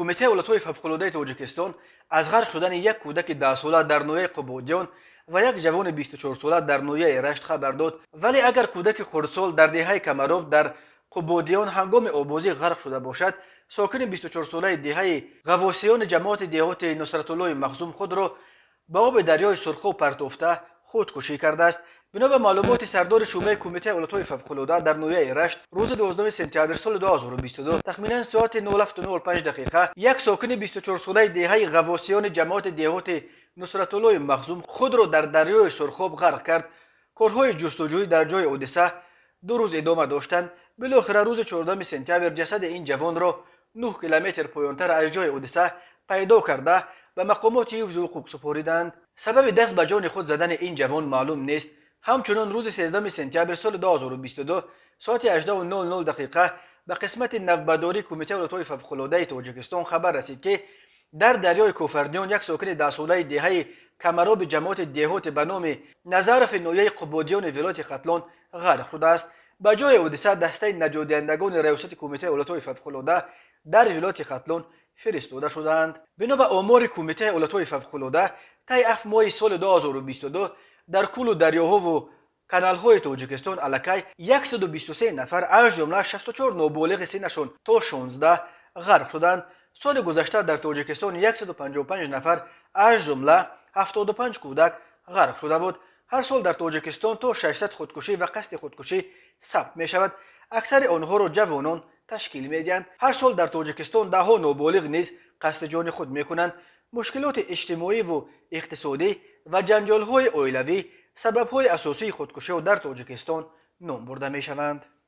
کمیته ولایت‌های فوق‌العاده تاجیکستان از غرق شدن یک کودک 10 ساله در نویه قبادیان و یک جوان 24 ساله در نویه رشت خبر داد. ولی اگر کودک خردسال در دهه کمراب در قبادیان هنگام آبازی غرق شده باشد، ساکن 24 ساله دهه غواصیان جماعت دیهات نصرت الله مخزوم خود را به آب دریای سرخاب پرتافته خودکشی کرده است. بنا به معلومات سردار شورای کمیته ولایت‌های فوق‌العاده در نویه رشت روز 12 سپتامبر سال 2022 تخمینا ساعت 07:05 دقیقه یک ساکن 24 ساله دهه غواصیان جماعت دیهات نصرت الله مخزوم خود را در دریای سرخاب غرق کرد. کارهای جستجویی در جای حادثه 2 روز ادامه داشتند. بالاخره روز 14 سپتامبر جسد این جوان را 9 کیلومتر پایین‌تر از جای حادثه پیدا کرده به مقامات حفظ حقوق سپردند. سبب دست به جان خود زدن این جوان معلوم نیست. همچنان روز 13 سپتامبر سال 2022 ساعت 18:00 دقیقه به قسمت نوبداری کمیته ولایت‌های فوق‌العاده تاجیکستان خبر رسید که در دریای کوفردیان یک ساکن 10 ساله دهه کمراب جماعت دیهات به نام نظرف نویه قبادیان ولایت ختلان غرق شده است. به جای حادثه دسته نجات دهندگان ریاست کمیته ولایت‌های فوق‌العاده در ولایت ختلان فرستاده شدند. بنا به آمار کمیته ولایت‌های فوق‌العاده طی 7 ماه سال 2022 در کل دریاها و کانال‌های تاجیکستان الکی 123 نفر از جمله 64 نابالغ سنشان تا 16 غرق شدند. سال گذشته در تاجیکستان 155 نفر از جمله 75 کودک غرق شده بود. هر سال در تاجیکستان تا 600 خودکشی و قصد خودکشی ثبت می شود. اکثر آنها را جوانان تشکیل می دهند. هر سال در تاجیکستان ده ها نابالغ نیز قصد جان خود می کنند. مشکلات اجتماعی و اقتصادی و جنجال های عائلوی سبب های اساسی خودکشی در تاجیکستان نام برده می شوند.